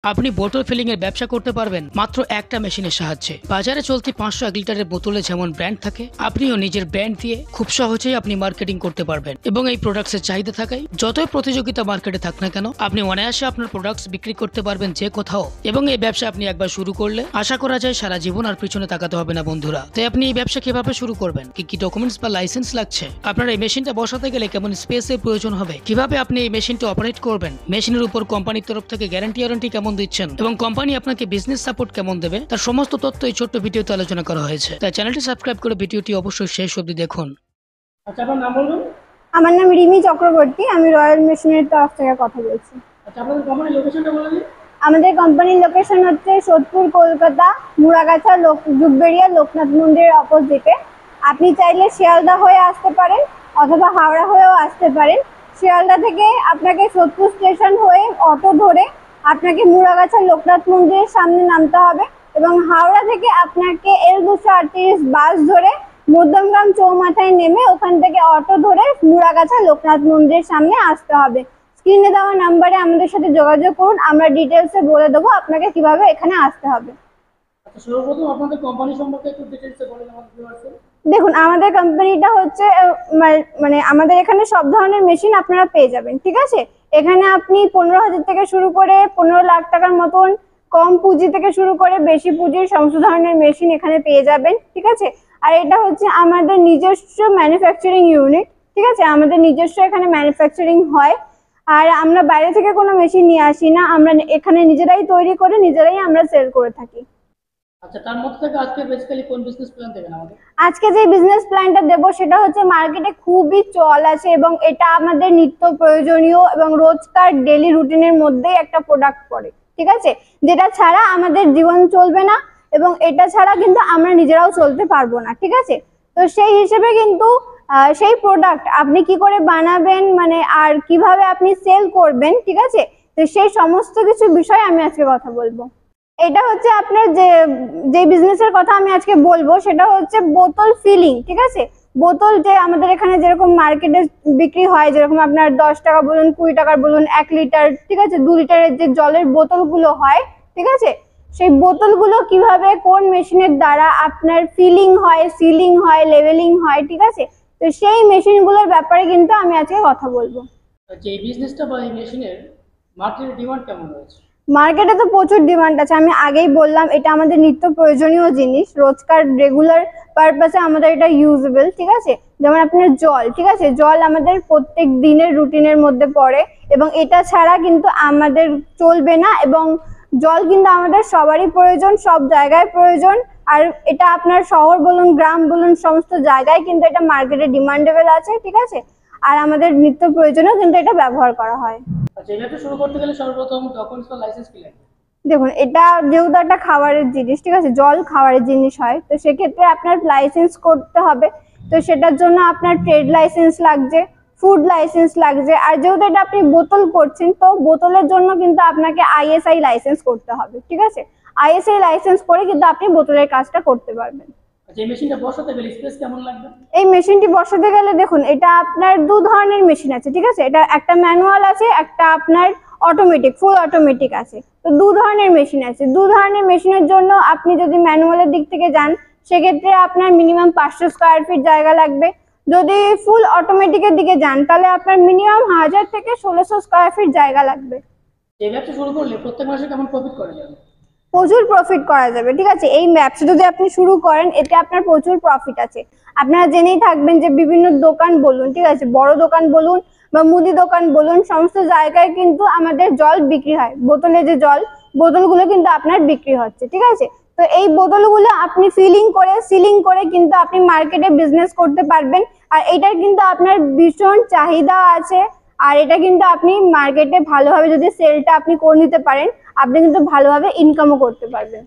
আপনি বোতল ফিলিং এর ব্যবসা করতে পারবেন মাত্র একটা মেশিনের সাহায্যে। বাজারে চলতি 500 লিটারের বোতলে যেমন ব্র্যান্ড থাকে, আপনিও নিজের ব্র্যান্ড দিয়ে খুব সহজেই আপনি মার্কেটিং করতে পারবেন। এবং এই প্রোডাক্টস এর চাহিদা থাকায় যতই প্রতিযোগিতা মার্কেটে থাক না কেন, আপনি অনায়াসে আপনার প্রোডাক্টস বিক্রি করতে পারবেন যে কোথাও। এবং এই ব্যবসা আপনি একবার শুরু করলে আশা করা যায় সারা জীবন আর পিছনে তাকাতে হবে না বন্ধুরা। তাই আপনি এই ব্যবসা কিভাবে শুরু করবেন, কি কি ডকুমেন্টস বা লাইসেন্স লাগছে, আপনার এই মেশিনটা বসাতে গেলে কেমন স্পেসের প্রয়োজন হবে, কিভাবে আপনি এই মেশিনটা অপারেট করবেন, মেশিনের উপর কোম্পানির তরফ থেকে গ্যারান্টি ওয়ারেন্টি কেমন দিচ্ছেন এবং কোম্পানি আপনাকে বিজনেস সাপোর্ট কেমন দেবে, তার সমস্ত তথ্য এই ছোট্ট ভিডিওতে আলোচনা করা হয়েছে। তাই চ্যানেলটি সাবস্ক্রাইব করে ভিডিওটি অবশ্যই শেষ অবধি দেখুন। আচ্ছা, আপনার নাম বলুন। আমার নাম রিমি চক্রবর্তী, আমি রয়্যাল মেশিনের তরফ থেকে কথা বলছি। আচ্ছা, আপনাদের কোম্পানির লোকেশনটা বলে দিন। আমাদের কোম্পানির লোকেশন হচ্ছে সোদপুর, কলকাতা, মুড়াগাছা, জুগবেড়িয়া লোকনাথ মন্দিরের অপোজিটে। আপনি চাইলে শিয়ালদা হয়ে আসতে পারেন অথবা হাওড়া হয়েও আসতে পারেন। শিয়ালদা থেকে আপনাকে সোদপুর স্টেশন হয়ে অটো ধরে আপনাকে মুড়াগাছা লোকনাথ মন্দিরের সামনে নামতে হবে এবং হাওড়া থেকে আপনাকে L238 বাস ধরে মধ্যমগ্রাম চৌমাথায় নেমে ওখান থেকে অটো ধরে মুড়াগাছা লোকনাথ মন্দিরের সামনে আসতে হবে। স্ক্রিনে দেওয়া নাম্বারে আমাদের সাথে যোগাযোগ করুন, আমরা ডিটেলসে বলে দেবো আপনাকে কিভাবে এখানে আসতে হবে। আচ্ছা, সর্বপ্রথম আপনাদের কোম্পানি সম্পর্কে একটু ডিটেইলসে বলে দিন আমাদের ভিউয়ার্সদের। দেখুন, আমাদের কোম্পানিটা হচ্ছে মানে আমাদের এখানে সব ধরনের মেশিন আপনারা পেয়ে যাবেন, ঠিক আছে। এখানে আপনি 15,000 থেকে শুরু করে 15 লাখ টাকার মতন, কম পুঁজি থেকে শুরু করে বেশি পুঁজির সমস্ত ধরনের মেশিন এখানে পেয়ে যাবেন, ঠিক আছে। আর এটা হচ্ছে আমাদের নিজস্ব ম্যানুফ্যাকচারিং ইউনিট, ঠিক আছে। আমাদের নিজস্ব এখানে ম্যানুফ্যাকচারিং হয়, আর আমরা বাইরে থেকে কোনো মেশিন নিয়ে আসি না, আমরা এখানে নিজেরাই তৈরি করে নিজেরাই আমরা সেল করে থাকি। আচ্ছা, তার মধ্যে থেকে আজকে বেসিক্যালি কোন বিজনেস প্ল্যান দেবেন আমাদের? আজকে যে বিজনেস প্ল্যানটা দেবো সেটা হচ্ছে মার্কেটে খুবই চল আছে এবং এটা আমাদের নিত্য প্রয়োজনীয় এবং রোজকার ডেলি রুটিনের মধ্যেই একটা প্রোডাক্ট পড়ে, ঠিক আছে। যেটা ছাড়া আমাদের জীবন চলবে না এবং এটা ছাড়া কিন্তু আমরা নিজেরাও চলতে পারবো না, ঠিক আছে। তো সেই হিসেবে কিন্তু সেই প্রোডাক্ট আপনি কি করে বানাবেন, মানে আর কিভাবে আপনি সেল করবেন, ঠিক আছে। তো সেই সমস্ত কিছু বিষয়ে আমি আজকে কথা বলবো। এটা হচ্ছে আপনার যে বিজনেসের কথা আমি আজকে বলবো সেটা হচ্ছে বোতল ফিলিং, ঠিক আছে। বোতল যে আমাদের এখানে যেরকম মার্কেটে বিক্রি হয়, যেরকম আপনার 10 টাকা বলুন, 20 টাকার বলুন, 1 লিটার, ঠিক আছে, 2 লিটারের যে জলের বোতলগুলো হয়, ঠিক আছে, সেই বোতলগুলো কিভাবে কোন মেশিনের দ্বারা আপনার ফিলিং হয়, সিলিং হয়, লেভেলিং হয়, ঠিক আছে। তো সেই মেশিনগুলোর ব্যাপারে কিন্তু আমি আজকে কথা বলবো। আচ্ছা, এই বিজনেসটা বা এই মেশিনের মার্কেটের ডিমান্ড কেমন রয়েছে? মার্কেটে তো প্রচুর ডিমান্ড আছে, আমি আগেই বললাম এটা আমাদের নিত্য প্রয়োজনীয় জিনিস, রোজকার রেগুলার পারপাসে আমাদের এটা ইউজেবল, ঠিক আছে। যেমন আপনার জল, ঠিক আছে, জল আমাদের প্রত্যেক দিনের রুটিনের মধ্যে পড়ে এবং এটা ছাড়া কিন্তু আমাদের চলবে না এবং জল কিন্তু আমাদের সবারই প্রয়োজন, সব জায়গায় প্রয়োজন। আর এটা আপনার শহর বলুন, গ্রাম বলুন, সমস্ত জায়গায় কিন্তু এটা মার্কেটে ডিমান্ডেবল আছে, ঠিক আছে। আর আমাদের নিত্য প্রয়োজনেও কিন্তু এটা ব্যবহার করা হয়। আচ্ছা, এই ব্যবসা শুরু করতে গেলে সর্বপ্রথম ডকুমেন্টস বা লাইসেন্স কি লাগবে? দেখুন, এটা যেহেতু একটা খাবারের জিনিস, ঠিক আছে, জল খাবারের জিনিস হয়, তো সেক্ষেত্রে আপনার লাইসেন্স করতে হবে। তো সেটার জন্য আপনার ট্রেড লাইসেন্স লাগছে, ফুড লাইসেন্স লাগছে, আর যেহেতু এটা আপনি বোতল করছেন তো বোতলের জন্য কিন্তু আপনাকে ISI লাইসেন্স করতে হবে, ঠিক আছে। ISI লাইসেন্স করে কিন্তু আপনি বোতলের কাজটা করতে পারবেন। আচ্ছা, এই মেশিনটা বসাতে গেলে স্পেস কেমন লাগবে? এই মেশিনটি বসাতে গেলে দেখুন, এটা আপনার দু ধরনের মেশিন আছে, ঠিক আছে। এটা একটা ম্যানুয়াল আছে, একটা আপনার অটোমেটিক, ফুল অটোমেটিক আছে। তো দু ধরনের মেশিন আছে। দু ধরনের মেশিনের জন্য আপনি যদি ম্যানুয়ালের দিক থেকে যান সেক্ষেত্রে আপনার মিনিমাম 500 স্কোয়ার ফিট জায়গা লাগবে। যদি ফুল অটোমেটিকের দিকে যান তাহলে আপনার মিনিমাম 1000 থেকে 1600 স্কোয়ার ফিট জায়গা লাগবে। এই ব্যবসা শুরু করলে প্রত্যেক মাসে কেমন প্রফিট করা যাবে? প্রচুর প্রফিট করা যাবে, ঠিক আছে। এই ব্যবসা যদি আপনি শুরু করেন এতে আপনার প্রচুর প্রফিট আছে। আপনারা জেনেই থাকবেন যে বিভিন্ন দোকান বলুন, ঠিক আছে, বড় দোকান বলুন বা মুদি দোকান বলুন, সমস্ত জায়গায় কিন্তু আমাদের জল বিক্রি হয়, বোতলে যে জল, বোতলগুলো কিন্তু আপনার বিক্রি হচ্ছে, ঠিক আছে। তো এই বোতলগুলো আপনি ফিলিং করে সিলিং করে কিন্তু আপনি মার্কেটে বিজনেস করতে পারবেন। আর এটার কিন্তু আপনার ভীষণ চাহিদা আছে, আর এটা কিন্তু আপনি মার্কেটে ভালোভাবে যদি সেলটা আপনি করে নিতে পারেন আপনি কিন্তু ভালোভাবে ইনকামও করতে পারবেন।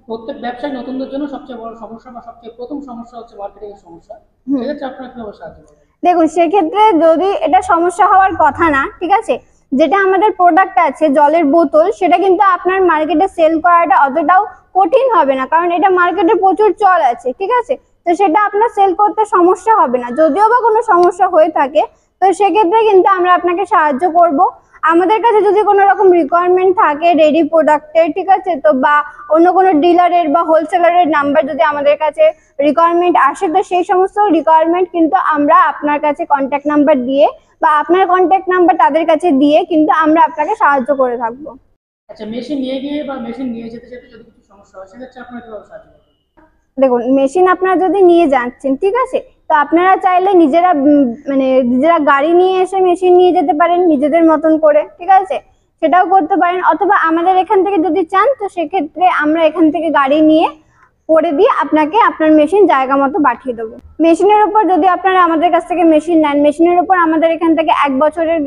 প্রত্যেক ব্যবসায় নতুনদের জন্য সবচেয়ে বড় সমস্যা বা সবচেয়ে প্রথম সমস্যা হচ্ছে মার্কেটিং এর সমস্যা। সেক্ষেত্রে আপনারা কিভাবে সাহায্য করবেন? দেখুন, সেক্ষেত্রে যদি এটা সমস্যা হওয়ার কথা না, ঠিক আছে, যেটা আমাদের প্রোডাক্ট আছে জলের বোতল সেটা কিন্তু আপনার মার্কেটে সেল করাটা অতটাও কঠিন হবে না, কারণ এটা মার্কেটে প্রচুর চল আছে, ঠিক আছে। তো সেটা আপনার সেল করতে সমস্যা হবে না। যদিও বা কোনো সমস্যা হয়ে থাকে তো সেক্ষেত্রে কিন্তু আমরা আপনাকে সাহায্য করব। আমাদের কাছে যদি কোনো রকম রিকোয়ারমেন্ট থাকে রেডি প্রোডাক্টের, ঠিক আছে, তো বা অন্য কোনো ডিলারের বা হোলসেলারের নাম্বার যদি আমাদের কাছে রিকোয়ারমেন্ট আসে, তো সেই সমস্ত রিকোয়ারমেন্ট কিন্তু আমরা আপনার কাছে কন্ট্যাক্ট নাম্বার দিয়ে বা আপনার কন্ট্যাক্ট নাম্বার তাদের কাছে দিয়ে কিন্তু আমরা আপনাকে সাহায্য করে থাকবো। আচ্ছা, মেশিন নিয়ে গিয়ে বা মেশিন নিয়ে যেতে যেতে যদি কিছু সমস্যা হয় সেক্ষেত্রে আপনারা কিভাবে সাহায্য করবেন? দেখুন, মেশিন আপনারা যদি নিয়ে যাচ্ছেন, ঠিক আছে, তো আপনারা চাইলে নিজেরা নিজেরা গাড়ি নিয়ে এসে মেশিন নিয়ে যেতে পারেন নিজেদের মতন করে, ঠিক আছে, সেটাও করতে পারেন। অথবা আমাদের এখান থেকে যদি চান তো সেক্ষেত্রে আমরা এখান থেকে গাড়ি নিয়ে করে দিয়ে আপনাকে আপনার মেশিন জায়গা মতো পাঠিয়ে দেবো। মেশিনের উপর যদি আপনারা আমাদের কাছ থেকে মেশিন নেন, মেশিনের উপর আমাদের এখান থেকে 1 বছরের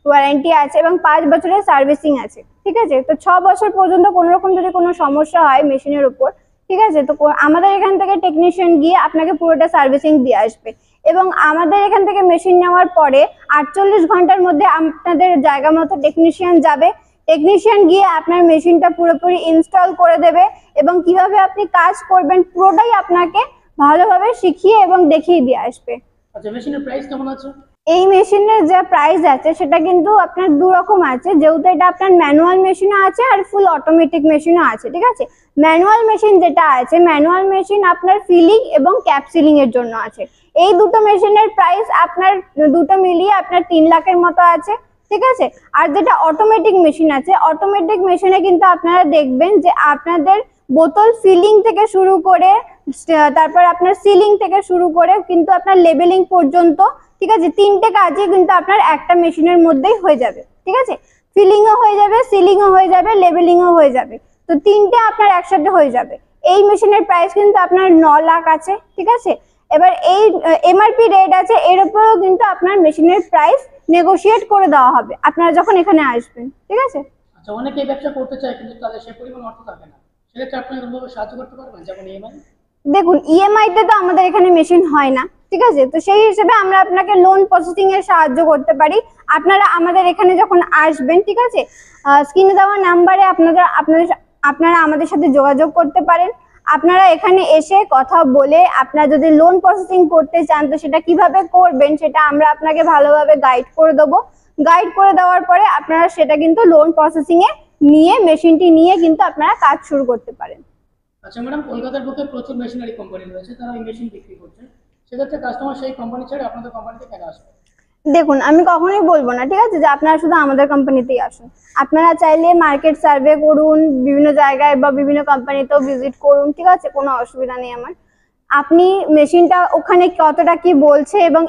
ওয়ারেন্টি আছে এবং 5 বছরের সার্ভিসিং আছে, ঠিক আছে। তো 6 বছর পর্যন্ত কোনো রকম যদি কোনো সমস্যা হয় মেশিনের উপর, ঠিক আছে, তো আমাদের এখান থেকে টেকনিশিয়ান গিয়ে আপনাকে পুরোটা সার্ভিসিং দিয়ে আসবে এবং আমাদের এখান থেকে মেশিন নেওয়ার পরে 48 ঘন্টার মধ্যে আপনাদের জায়গা মতো টেকনিশিয়ান যাবে। টেকনিশিয়ান গিয়ে আপনার মেশিনটা পুরোপুরি ইনস্টল করে দেবে এবং কিভাবে আপনি কাজ করবেন পুরোটাই আপনাকে ভালোভাবে শিখিয়ে এবং দেখিয়ে দিয়ে আসবে। আচ্ছা, মেশিনের প্রাইস কেমন আছে? এই মেশিনের যে প্রাইস আছে সেটা কিন্তু আপনার 2 রকম আছে, যেহেতু এটা আপনার ম্যানুয়াল মেশিনও আছে আর ফুল অটোমেটিক মেশিনও আছে, ঠিক আছে। ম্যানুয়াল মেশিন যেটা আছে, ম্যানুয়াল মেশিন আপনার ফিলিং এবং ক্যাপসিলিং এর জন্য আছে। এই দুটো মেশিনের প্রাইস আপনার দুটো মিলিয়ে আপনার 3 লাখের মতো আছে, ঠিক আছে। আর যেটা অটোমেটিক মেশিন আছে, অটোমেটিক মেশিনে কিন্তু আপনারা দেখবেন যে আপনাদের বোতল ফিলিং থেকে শুরু করে তারপর আপনার সিলিং থেকে শুরু করে কিন্তু আপনার লেবেলিং পর্যন্ত, ঠিক আছে, 3টে কাজই কিন্তু আপনার একটা মেশিনের মধ্যেই হয়ে যাবে, ঠিক আছে। ফিলিংও হয়ে যাবে, সিলিংও হয়ে যাবে, লেবেলিংও হয়ে যাবে, তো 3টে আপনার একসাথে হয়ে যাবে। এই মেশিনের প্রাইস কিন্তু আপনার 9 লাখ আছে, ঠিক আছে। এবার এই এমআরপি রেট আছে, এর উপরেও কিন্তু আপনার মেশিনের প্রাইস নেগোশিয়েট করে দেওয়া হবে আপনারা যখন এখানে আসবেন, ঠিক আছে। আচ্ছা, অনেকেই ব্যবসা করতে চায় কিন্তু তাদের সে পরিমাণ অর্থ থাকে না, সেক্ষেত্রে আপনারা কোনোভাবে সাহায্য করতে পারবেন, যেমন ইএমআই? দেখুন, ইএমআই তে তো আমাদের এখানে মেশিন হয় না, ঠিক আছে, তো সেই হিসেবে আমরা আপনাকে লোন প্রসেসিং এর সাহায্য করতে পারি। আপনারা আমাদের এখানে যখন আসবেন, ঠিক আছে, স্ক্রিনে দেওয়া নাম্বারে আপনারা আমাদের সাথে যোগাযোগ করতে পারেন। আপনারা এখানে এসে কথা বলে আপনারা যদি লোন প্রসেসিং করতে চান তো সেটা কিভাবে করবেন সেটা আমরা আপনাকে ভালোভাবে গাইড করে দেবো। গাইড করে দেওয়ার পরে আপনারা সেটা কিন্তু লোন প্রসেসিং এ নিয়ে মেশিনটি নিয়ে কিন্তু আপনারা কাজ শুরু করতে পারেন। আচ্ছা ম্যাডাম, কলকাতার বুকে প্রচুর মেশিনারি কোম্পানি রয়েছে, তারা এই মেশিন বিক্রি করছে, সেক্ষেত্রে কাস্টমার সেই কোম্পানি ছেড়ে আপনাদের কোম্পানিতে কেন আসবে? দেখুন, আমি কখনোই বলবো না, ঠিক আছে, যে আপনারা শুধু আমাদের কোম্পানিতেই আসুন। আপনারা চাইলে মার্কেট সার্ভে করুন, বিভিন্ন জায়গায় বা বিভিন্ন কোম্পানিতেও ভিজিট করুন, ঠিক আছে, কোনো অসুবিধা নেই আমার। আপনি মেশিনটা ওখানে কতটা কি বলছে এবং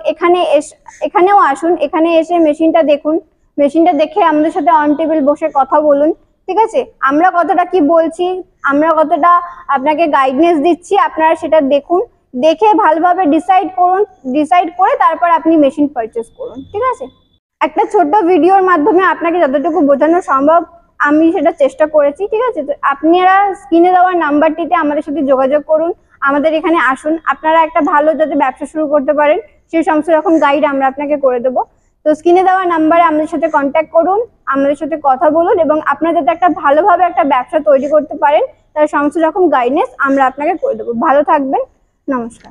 এখানেও আসুন, এখানে এসে মেশিনটা দেখুন, মেশিনটা দেখে আমাদের সাথে অন টেবিল বসে কথা বলুন, ঠিক আছে। আমরা কতটা কি বলছি, আমরা কতটা আপনাকে গাইডনেস দিচ্ছি, আপনারা সেটা দেখুন, দেখে ভালোভাবে ডিসাইড করে তারপর আপনি মেশিন পারচেজ করুন, ঠিক আছে। একটা ছোট্ট ভিডিওর মাধ্যমে আপনাকে যতটুকু বোঝানো সম্ভব আমি সেটা চেষ্টা করেছি, ঠিক আছে। তো আপনারা স্ক্রিনে দেওয়া নাম্বারটিতে আমাদের সাথে যোগাযোগ করুন, আমাদের এখানে আসুন। আপনারা একটা ভালো যাতে ব্যবসা শুরু করতে পারেন সেই সমস্ত রকম গাইড আমরা আপনাকে করে দেবো। তো স্ক্রিনে দেওয়া নাম্বারে আমাদের সাথে কন্ট্যাক্ট করুন, আমাদের সাথে কথা বলুন এবং আপনারা যাতে একটা ভালোভাবে একটা ব্যবসা তৈরি করতে পারেন তার সমস্ত রকম গাইডনেস আমরা আপনাকে করে দেবো। ভালো থাকবেন, নমস্কার।